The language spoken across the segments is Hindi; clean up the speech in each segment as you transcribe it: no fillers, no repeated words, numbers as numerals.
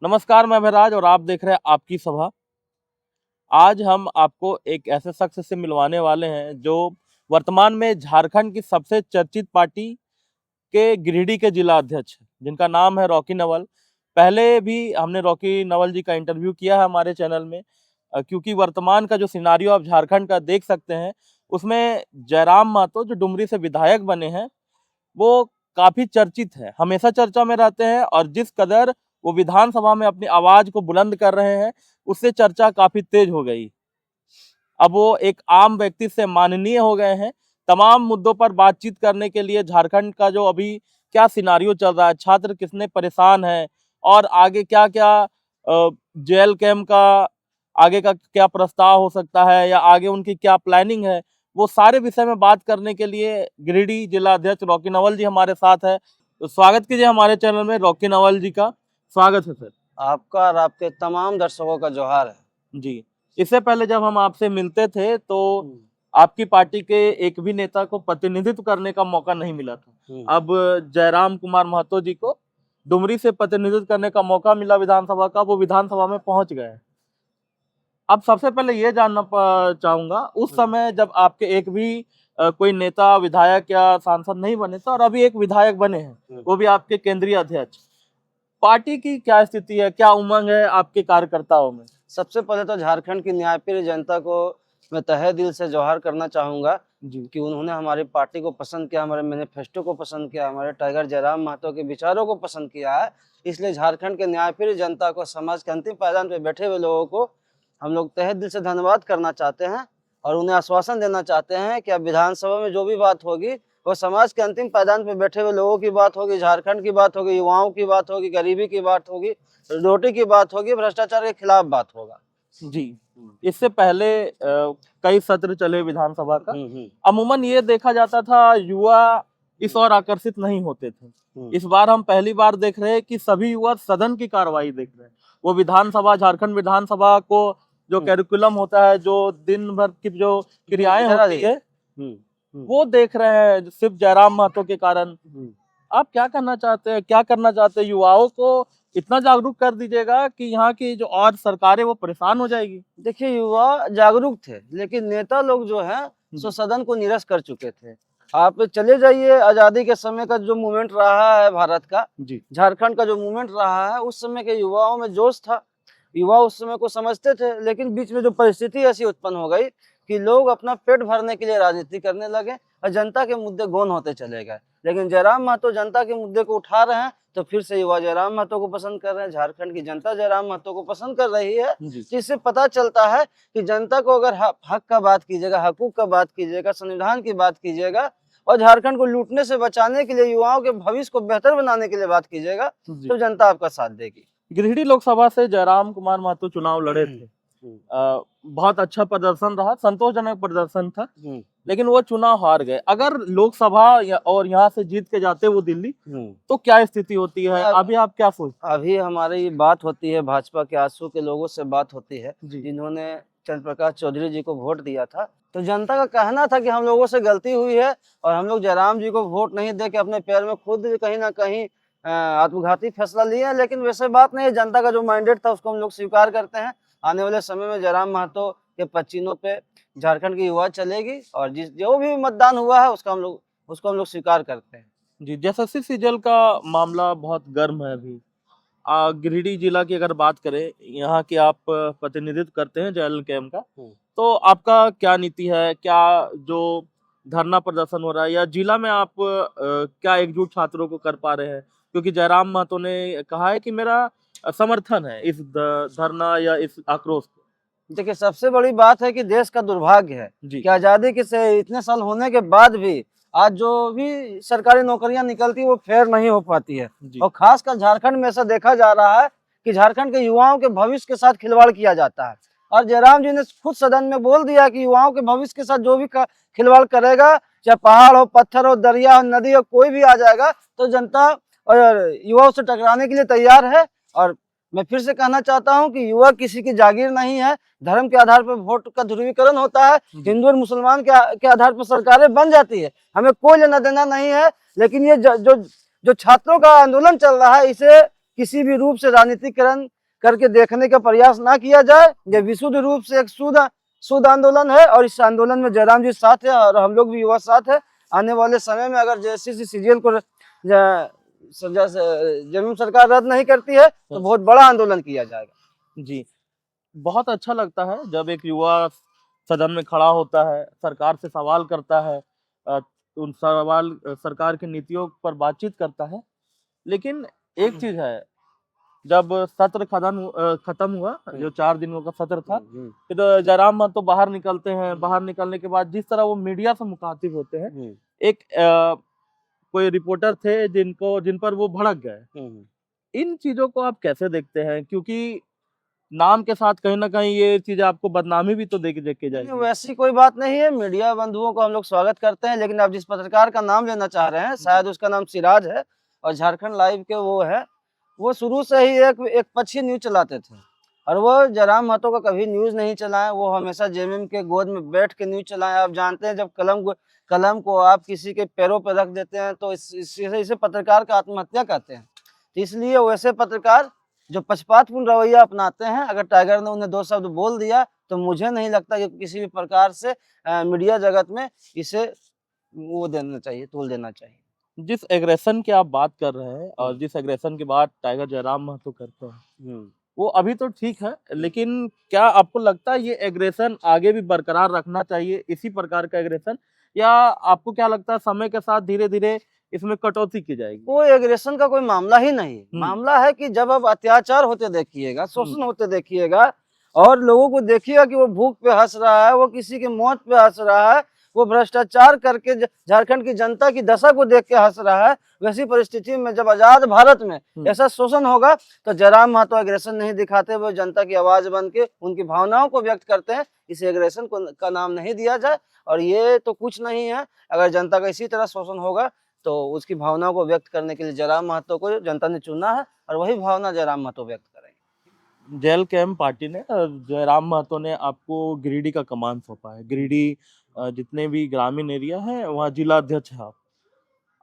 नमस्कार, मैं भराज और आप देख रहे हैं आपकी सभा। आज हम आपको एक ऐसे शख्स से मिलवाने वाले हैं जो वर्तमान में झारखंड की सबसे चर्चित पार्टी के गिरिडीह के जिला अध्यक्ष हैं, जिनका नाम है रॉकी नवल। पहले भी हमने रॉकी नवल जी का इंटरव्यू किया है हमारे चैनल में, क्योंकि वर्तमान का जो सिनारियो आप झारखंड का देख सकते हैं, उसमें जयराम महतो जो डुमरी से विधायक बने हैं, वो काफी चर्चित है, हमेशा चर्चा में रहते हैं और जिस कदर वो विधानसभा में अपनी आवाज को बुलंद कर रहे हैं, उससे चर्चा काफी तेज हो गई। अब वो एक आम व्यक्ति से माननीय हो गए हैं। तमाम मुद्दों पर बातचीत करने के लिए झारखंड का जो अभी क्या सिनारियो चल रहा है, छात्र कितने परेशान हैं और आगे क्या क्या जेल कैंप का आगे का क्या प्रस्ताव हो सकता है या आगे उनकी क्या प्लानिंग है, वो सारे विषय में बात करने के लिए गिरिडीह जिला अध्यक्ष रॉकी नवल जी हमारे साथ है। तो स्वागत कीजिए हमारे चैनल में रॉकी नवल जी का। स्वागत है सर। आपका और आपके तमाम दर्शकों का जोहार है जी, इससे पहले जब हम आपसे मिलते थे तो आपकी पार्टी के एक भी नेता को प्रतिनिधित्व करने का मौका नहीं मिला था। अब जयराम कुमार महतो जी को डुमरी से प्रतिनिधित्व करने का मौका मिला विधानसभा का, वो विधानसभा में पहुंच गए। अब सबसे पहले ये जानना चाहूंगा, उस समय जब आपके एक भी कोई नेता विधायक या सांसद नहीं बने थे और अभी एक विधायक बने हैं, वो भी आपके केंद्रीय अध्यक्ष, पार्टी की क्या स्थिति है, क्या उमंग है आपके कार्यकर्ताओं में? सबसे पहले तो झारखंड की न्यायप्रिय जनता को मैं तहे दिल से जोहार करना चाहूंगा जी, कि उन्होंने हमारी पार्टी को पसंद किया, हमारे मैनिफेस्टो को पसंद किया, हमारे टाइगर जयराम महतो के विचारों को पसंद किया है। इसलिए झारखंड के न्यायप्रिय जनता को, समाज के अंतिम पायदान पे बैठे हुए लोगों को हम लोग तहे दिल से धन्यवाद करना चाहते हैं और उन्हें आश्वासन देना चाहते हैं कि अब विधानसभा में जो भी बात होगी वो समाज के अंतिम पायदान पे बैठे हुए लोगों की बात होगी, झारखंड की बात होगी, युवाओं की बात होगी, गरीबी की बात होगी, रोटी की बात होगी, भ्रष्टाचार के खिलाफ बात होगा। जी। इससे पहले कई सत्र चले विधानसभा का, अमूमन ये देखा जाता था युवा इस ओर आकर्षित नहीं होते थे। इस बार हम पहली बार देख रहे हैं कि सभी युवा सदन की कार्रवाई देख रहे हैं। वो विधानसभा, झारखंड विधानसभा को जो कैरिकुलम होता है, जो दिन भर की जो क्रियाएं होती है, वो देख रहे हैं सिर्फ जयराम महतो के कारण। आप क्या करना चाहते हैं, क्या करना चाहते हैं? युवाओं को इतना जागरूक कर दीजिएगा कि यहाँ की जो और सरकारें वो परेशान हो जाएगी। देखिए, युवा जागरूक थे लेकिन नेता लोग जो है सो सदन को निरस्त कर चुके थे। आप चले जाइए, आजादी के समय का जो मूवमेंट रहा है भारत का, झारखंड का जो मूवमेंट रहा है, उस समय के युवाओं में जोश था, युवा उस समय को समझते थे। लेकिन बीच में जो परिस्थिति ऐसी उत्पन्न हो गई कि लोग अपना पेट भरने के लिए राजनीति करने लगे और जनता के मुद्दे गौन होते चले गए। लेकिन जयराम महतो जनता के मुद्दे को उठा रहे हैं तो फिर से युवा जयराम महतो को पसंद कर रहे हैं, झारखंड की जनता जयराम महतो को पसंद कर रही है। जिससे पता चलता है कि जनता को अगर हक का बात कीजिएगा, हकूक का बात कीजिएगा, संविधान की बात कीजिएगा और झारखंड को लूटने से बचाने के लिए, युवाओं के भविष्य को बेहतर बनाने के लिए बात कीजिएगा तो जनता आपका साथ देगी। गिरिडीह लोकसभा से जयराम कुमार महतो चुनाव लड़े थे। बहुत अच्छा प्रदर्शन रहा, संतोषजनक प्रदर्शन था, लेकिन वो चुनाव हार गए। अगर लोकसभा और यहाँ से जीत के जाते वो दिल्ली, तो क्या स्थिति होती है? अभी आप क्या सोचते? अभी हमारी बात होती है, भाजपा के आजसू के लोगों से बात होती है जिन्होंने चंद्र प्रकाश चौधरी जी को वोट दिया था। तो जनता का कहना था कि हम लोगों से गलती हुई है और हम लोग जयराम जी को वोट नहीं दे के अपने पैर में खुद कहीं ना कहीं आत्मघाती फैसला लिया। लेकिन वैसे बात नहीं है, जनता का जो मैंडेट था उसको हम लोग स्वीकार करते हैं। आने वाले समय में जयराम महतो के पच्चीनों पे झारखंड की युवा चलेगी और जो भी मतदान हुआ है उसको हम लोग स्वीकार करते हैं। जी, जैसे सीजल का मामला बहुत गर्म है अभी। गिरिडीह जिला की अगर बात करें, यहाँ की आप प्रतिनिधित्व करते हैं जेल कैंप का, तो आपका क्या नीति है? क्या जो धरना प्रदर्शन हो रहा है या जिला में आप क्या एकजुट छात्रों को कर पा रहे हैं? क्योंकि जयराम महतो ने कहा है कि मेरा समर्थन है इस धरना या इस आक्रोश को। देखिए, सबसे बड़ी बात है कि देश का दुर्भाग्य है कि आजादी के से इतने साल होने के बाद भी आज जो भी सरकारी नौकरियां निकलती है वो फेयर नहीं हो पाती है। और खासकर झारखंड में ऐसा देखा जा रहा है कि झारखंड के युवाओं के भविष्य के साथ खिलवाड़ किया जाता है। और जयराम जी ने खुद सदन में बोल दिया कि युवाओं के भविष्य के साथ जो भी खिलवाड़ करेगा, चाहे पहाड़ हो, पत्थर हो, दरिया हो, नदी हो, कोई भी आ जाएगा तो जनता और युवाओं से टकराने के लिए तैयार है। और मैं फिर से कहना चाहता हूं कि युवा किसी की जागीर नहीं है। धर्म के आधार पर वोट का ध्रुवीकरण होता है, हिंदू और मुसलमान के आधार पर सरकारें बन जाती है, हमें कोई लेना देना नहीं है। लेकिन ये जो छात्रों का आंदोलन चल रहा है, इसे किसी भी रूप से राजनीतिकरण करके देखने का प्रयास ना किया जाए। ये विशुद्ध रूप से एक शुद्ध आंदोलन है और इस आंदोलन में जयराम जी साथ है और हम लोग भी युवा साथ है। आने वाले समय में अगर जैसी सीजीएल को जमीन सरकार रद्द नहीं करती है तो बहुत बड़ा आंदोलन किया जाएगा। जी, बहुत अच्छा लगता है जब एक युवा सदन में खड़ा होता है, सरकार से सवाल करता है, उन सवाल सरकार की नीतियों पर बातचीत करता है। लेकिन एक चीज है, जब सत्र खत्म हुआ, जो 4 दिनों का सत्र था, फिर जयराम महतो बाहर निकलते हैं। बाहर निकलने के बाद जिस तरह वो मीडिया से मुखातिब होते हैं, एक कोई रिपोर्टर थे जिन पर वो भड़क गए। इन चीजों को आप कैसे देखते हैं? क्योंकि नाम के साथ कहीं ना कहीं ये चीजें आपको बदनामी भी तो देके जाएगी। वैसी कोई बात नहीं है, मीडिया बंधुओं को हम लोग स्वागत करते हैं, लेकिन आप जिस पत्रकार का नाम लेना चाह रहे हैं शायद उसका नाम सिराज है और झारखंड लाइव के वो है। वो शुरू से ही एक पक्षी न्यूज चलाते थे और वो जयराम महतो का कभी न्यूज नहीं चलाए। वो हमेशा जेएमएम के गोद में बैठ के न्यूज चलाए। आप जानते हैं जब कलम को आप किसी के पैरों पर रख देते हैं तो इसे पत्रकार का आत्महत्या कहते हैं। तो इसलिए वैसे पत्रकार जो पक्षपातपूर्ण रवैया अपनाते हैं, अगर टाइगर ने उन्हें 2 शब्द बोल दिया तो मुझे नहीं लगता कि किसी भी प्रकार से मीडिया जगत में इसे वो देना चाहिए, तोल देना चाहिए। जिस एग्रेशन की आप बात कर रहे हैं और जिस एग्रेशन के बाद टाइगर जयराम महतो करते हैं, वो अभी तो ठीक है, लेकिन क्या आपको लगता है ये एग्रेशन आगे भी बरकरार रखना चाहिए, इसी प्रकार का एग्रेशन, या आपको क्या लगता है समय के साथ धीरे धीरे इसमें कटौती की जाएगी? कोई एग्रेशन का कोई मामला ही नहीं है। मामला है कि जब अब अत्याचार होते देखिएगा, शोषण होते देखिएगा और लोगों को देखिएगा कि वो भूख पे हंस रहा है, वो किसी की मौत पे हंस रहा है, वो भ्रष्टाचार करके झारखंड की जनता की दशा को देख के हंस रहा है, वैसी परिस्थिति में जब आजाद भारत में ऐसा शोषण होगा तो जयराम महतो एग्रेशन नहीं दिखाते, वो जनता की आवाज बन के उनकी भावनाओं को व्यक्त करते हैं। इस एग्रेशन का नाम नहीं दिया जाए और ये तो कुछ नहीं है। अगर जनता का इसी तरह शोषण होगा तो उसकी भावनाओं को व्यक्त करने के लिए जयराम महतो को जनता ने चुना है और वही भावना जयराम महतो व्यक्त करेंगे। जेल कैंप पार्टी ने, जयराम महतो ने आपको गिरिडीह का कमान सौंपा है। गिरिडीह जितने भी ग्रामीण एरिया है वहाँ जिला अध्यक्ष है।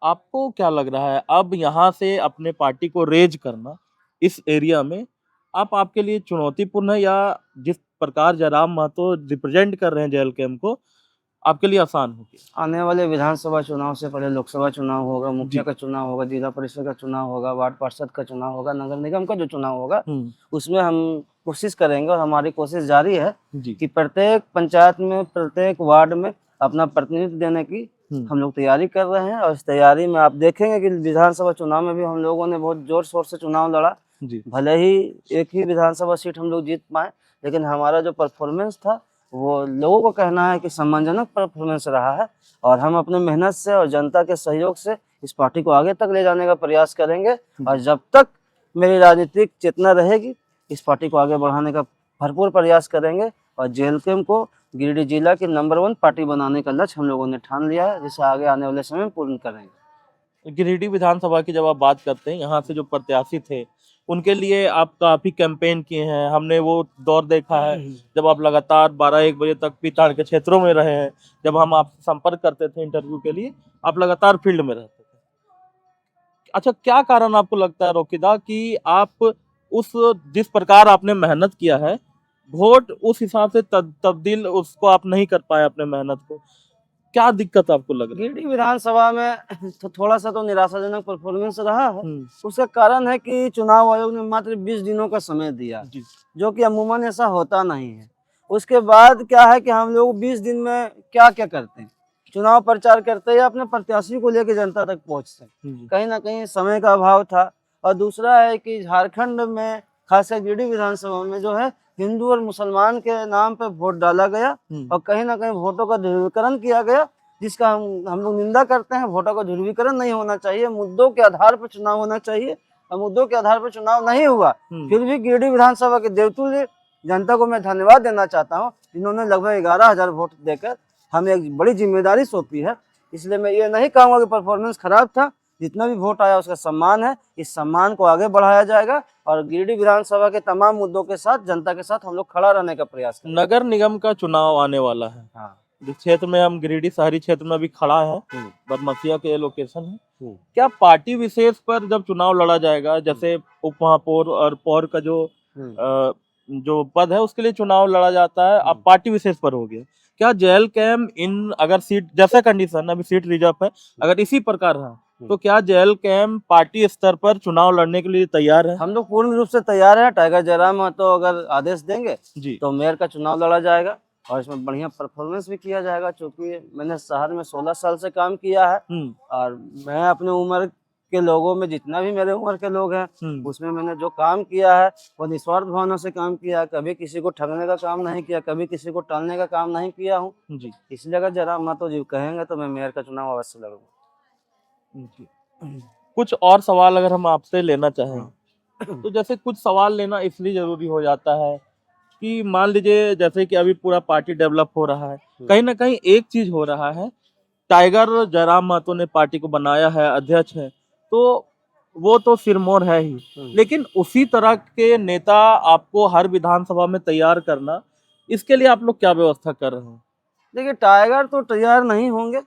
आपको क्या लग रहा है अब यहाँ से अपने पार्टी को रेज करना इस एरिया में आपके लिए चुनौतीपूर्ण है, या जिस प्रकार जयराम महतो रिप्रेजेंट कर रहे हैं जेल कैंप को, आपके लिए आसान होगी? आने वाले विधानसभा चुनाव से पहले लोकसभा चुनाव होगा, मुखिया का चुनाव होगा, जिला परिषद का चुनाव होगा, वार्ड पार्षद का चुनाव होगा, नगर निगम का जो चुनाव होगा उसमें हम कोशिश करेंगे और हमारी कोशिश जारी है कि प्रत्येक पंचायत में, प्रत्येक वार्ड में अपना प्रतिनिधित्व देने की हम लोग तैयारी कर रहे हैं। और इस तैयारी में आप देखेंगे कि विधानसभा चुनाव में भी हम लोगों ने बहुत जोर शोर से चुनाव लड़ा। भले ही एक ही विधानसभा सीट हम लोग जीत पाए, लेकिन हमारा जो परफॉर्मेंस था वो लोगों को कहना है कि सम्मानजनक परफॉर्मेंस रहा है और हम अपने मेहनत से और जनता के सहयोग से इस पार्टी को आगे तक ले जाने का प्रयास करेंगे। और जब तक मेरी राजनीतिक चेतना रहेगी इस पार्टी को आगे बढ़ाने का भरपूर प्रयास करेंगे और जेल कैंप को गिरिडीह जिला की नंबर 1 पार्टी बनाने का लक्ष्य हम लोगों ने ठान लिया है, जिसे आगे आने वाले समय में पूर्ण करेंगे। गिरिडीह विधानसभा की जब आप बात करते हैं, यहाँ से जो प्रत्याशी थे उनके लिए आप काफी कैंपेन किए हैं। हमने वो दौर देखा है जब आप लगातार 12-1 बजे तक पीताड़ के क्षेत्रों में रहे हैं। जब हम आपसे संपर्क करते थे इंटरव्यू के लिए, आप लगातार फील्ड में रहते थे। अच्छा, क्या कारण आपको लगता है रोकिदा कि आप जिस प्रकार आपने मेहनत किया है, वोट उस हिसाब से तब्दील उसको आप नहीं कर पाए अपने मेहनत को? क्या दिक्कत आपको लग रही है? गिरिडीह विधानसभा में तो थोड़ा सा तो निराशाजनक परफॉर्मेंस रहा है। उसका कारण है कि चुनाव आयोग ने मात्र 20 दिनों का समय दिया, जो कि अमूमन ऐसा होता नहीं है। उसके बाद क्या है कि हम लोग 20 दिन में क्या क्या करते हैं, चुनाव प्रचार करते हैं, अपने प्रत्याशी को लेकर जनता तक पहुंचते हैं। कहीं ना कहीं समय का अभाव था। और दूसरा है कि झारखंड में खासकर गिरिडीह विधानसभा में जो है हिंदू और मुसलमान के नाम पे वोट डाला गया और कहीं ना कहीं वोटों का ध्रुवीकरण किया गया, जिसका हम लोग निंदा करते हैं। वोटों का ध्रुवीकरण नहीं होना चाहिए, मुद्दों के आधार पर चुनाव होना चाहिए और मुद्दों के आधार पर चुनाव नहीं हुआ। फिर भी गिरिडीह विधानसभा के देवतुल्य जनता को मैं धन्यवाद देना चाहता हूँ, जिन्होंने लगभग 11,000 वोट देकर हमें एक बड़ी जिम्मेदारी सौंपी है। इसलिए मैं ये नहीं कहूँगा कि परफॉर्मेंस खराब था। जितना भी वोट आया उसका सम्मान है, इस सम्मान को आगे बढ़ाया जाएगा और गिरिडीह विधानसभा के तमाम मुद्दों के साथ जनता के साथ हम लोग खड़ा रहने का प्रयास करेंगे। नगर निगम का चुनाव आने वाला है। हाँ, जिस क्षेत्र में हम गिरिडीह शहरी क्षेत्र में अभी खड़ा है, हम्म, बदमसिया के ये लोकेशन है, हम्म, क्या पार्टी विशेष पर जब चुनाव लड़ा जाएगा, जैसे उप महापौर और पौर का हम्म, जो पद है उसके लिए चुनाव लड़ा जाता है, अब पार्टी विशेष पर हो गया, क्या जेल कैम्प इन अगर सीट जैसा कंडीशन अभी सीट रिजर्व है, अगर इसी प्रकार रहा तो क्या जेल कैम्प पार्टी स्तर पर चुनाव लड़ने के लिए तैयार है? हम लोग पूर्ण रूप से तैयार है। टाइगर जयराम महतो अगर आदेश देंगे जी तो मेयर का चुनाव लड़ा जाएगा और इसमें बढ़िया परफॉर्मेंस भी किया जाएगा, क्योंकि मैंने शहर में 16 साल से काम किया है और मैं अपने उम्र के लोगों में जितना भी मेरे उम्र के लोग हैं उसमें मैंने जो काम किया है वो निस्वार्थ भावना से काम किया है। कभी किसी को ठगने का काम नहीं किया, कभी किसी को टालने का काम नहीं किया हूँ जी इसलिए अगर जयराम महतो जी कहेंगे तो मैं मेयर का चुनाव अवश्य लड़ूंगा। जी। कुछ और सवाल अगर हम आपसे लेना चाहें तो जैसे कुछ सवाल लेना इसलिए जरूरी हो जाता है कि मान लीजिए जैसे कि अभी पूरा पार्टी डेवलप हो रहा है, कहीं ना कहीं एक चीज हो रहा है, टाइगर जयराम महतो ने पार्टी को बनाया है, अध्यक्ष है, तो वो तो सिरमौर है ही, लेकिन उसी तरह के नेता आपको हर विधानसभा में तैयार करना, इसके लिए आप लोग क्या व्यवस्था कर रहे हैं? देखिए टाइगर तो तैयार नहीं होंगे,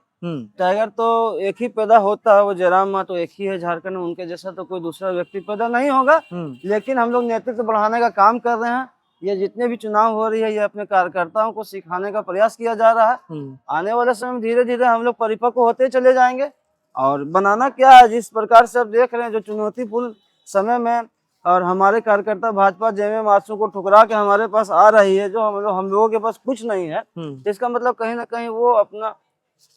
टाइगर तो एक ही पैदा होता है, वो जयराम महतो एक ही है झारखंड में, उनके जैसा तो कोई दूसरा व्यक्ति पैदा नहीं होगा। लेकिन हम लोग नेतृत्व बढ़ाने का काम कर रहे हैं। ये जितने भी चुनाव हो रही है ये अपने कार्यकर्ताओं को सिखाने का प्रयास किया जा रहा है। आने वाले समय में धीरे धीरे हम लोग परिपक्व होते चले जाएंगे और बनाना क्या है, जिस प्रकार से आप देख रहे हैं जो चुनौतीपूर्ण समय में और हमारे कार्यकर्ता भाजपा जेएमएम आंसू को ठुकरा के हमारे पास आ रही है, जो हम लोगों के पास कुछ नहीं है, इसका मतलब कहीं ना कहीं वो अपना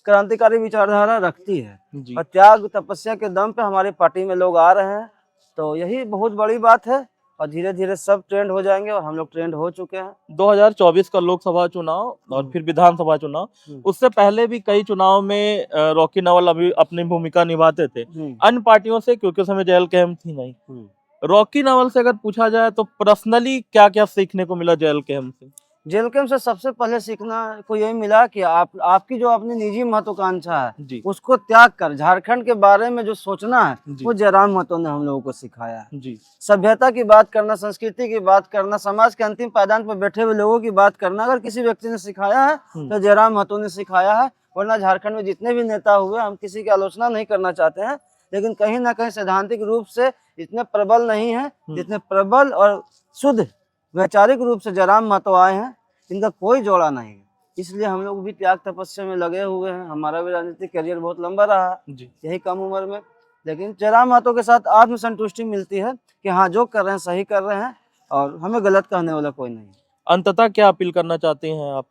क्रांतिकारी विचारधारा रखती है और त्याग तपस्या के दम पे हमारी पार्टी में लोग आ रहे हैं, तो यही बहुत बड़ी बात है और धीरे धीरे सब ट्रेंड हो जाएंगे और हम लोग ट्रेंड हो चुके हैं। 2024 का लोकसभा चुनाव और फिर विधानसभा चुनाव, उससे पहले भी कई चुनाव में रॉकी नवल अभी अपनी भूमिका निभाते थे अन्य पार्टियों से, क्योंकि उस समय जेल कैम्प थी नहीं। रॉकी नवल से अगर पूछा जाए तो पर्सनली क्या क्या सीखने को मिला जेल कैम्प से? जेल कैम्प से सबसे पहले सीखना को यही मिला कि आपकी जो अपनी निजी महत्वाकांक्षा है उसको त्याग कर झारखंड के बारे में जो सोचना है वो जयराम महतो ने हम लोगों को सिखाया है। सभ्यता की बात करना, संस्कृति की बात करना, समाज के अंतिम पायदान पर बैठे हुए लोगों की बात करना अगर किसी व्यक्ति ने सिखाया है तो जयराम महतो ने सिखाया है। वरना झारखंड में जितने भी नेता हुए, हम किसी की आलोचना नहीं करना चाहते हैं, लेकिन कहीं ना कहीं सैद्धांतिक रूप से इतने प्रबल नहीं है जितने प्रबल और शुद्ध वैचारिक रूप से जयराम महतो आए हैं। इनका कोई जोड़ा नहीं है, इसलिए हम लोग भी त्याग तपस्या में लगे हुए हैं। हमारा भी राजनीतिक करियर बहुत लंबा रहा है यही कम उम्र में, लेकिन जयराम महतो के साथ आत्मसंतुष्टि मिलती है कि हाँ जो कर रहे हैं सही कर रहे हैं और हमें गलत कहने वाला कोई नहीं। अंततः क्या अपील करना चाहते हैं आप?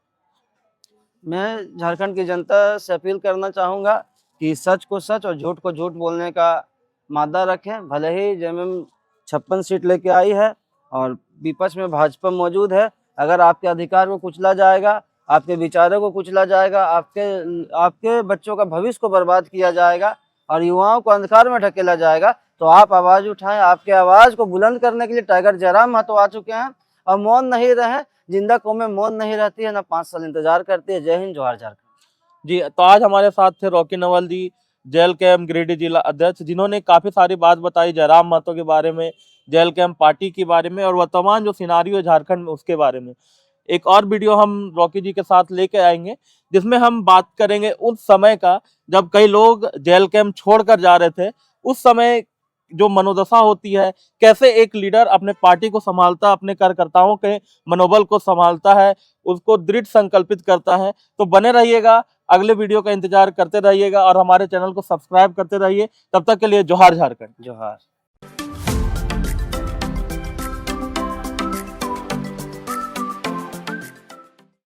मैं झारखंड की जनता से अपील करना चाहूँगा कि सच को सच और झूठ को झूठ बोलने का मादा रखें। भले ही जेएमएम 56 सीट लेके आई है और विपक्ष में भाजपा मौजूद है, अगर आपके अधिकार को कुचला जाएगा, आपके विचारों को कुचला जाएगा, आपके बच्चों का भविष्य को बर्बाद किया जाएगा और युवाओं को अंधकार में ढकेला जाएगा, तो आप आवाज उठाएं। आपके आवाज को बुलंद करने के लिए टाइगर जयराम महतो आ चुके हैं और मौन नहीं रहे। जिंदा कौमें मौन नहीं रहती है, ना 5 साल इंतजार करती है। जय हिंद, जोहार झारखंड। जी, तो आज हमारे साथ थे रॉकी नवल जी, जेल कैम्प गिरिडीह जिला अध्यक्ष, जिन्होंने काफी सारी बात बताई जयराम महतो के बारे में, जेल कैम्प पार्टी के बारे में और वर्तमान जो सिनारियो है झारखंड में उसके बारे में। एक और वीडियो हम रॉकी जी के साथ लेके आएंगे जिसमें हम बात करेंगे उस समय का जब कई लोग जेल कैम्प छोड़कर जा रहे थे, उस समय जो मनोदशा होती है, कैसे एक लीडर अपने पार्टी को संभालता, अपने कार्यकर्ताओं के मनोबल को संभालता है, उसको दृढ़ संकल्पित करता है। तो बने रहिएगा, अगले वीडियो का इंतजार करते रहिएगा और हमारे चैनल को सब्सक्राइब करते रहिए। तब तक के लिए जोहार झारखंड। जोहार।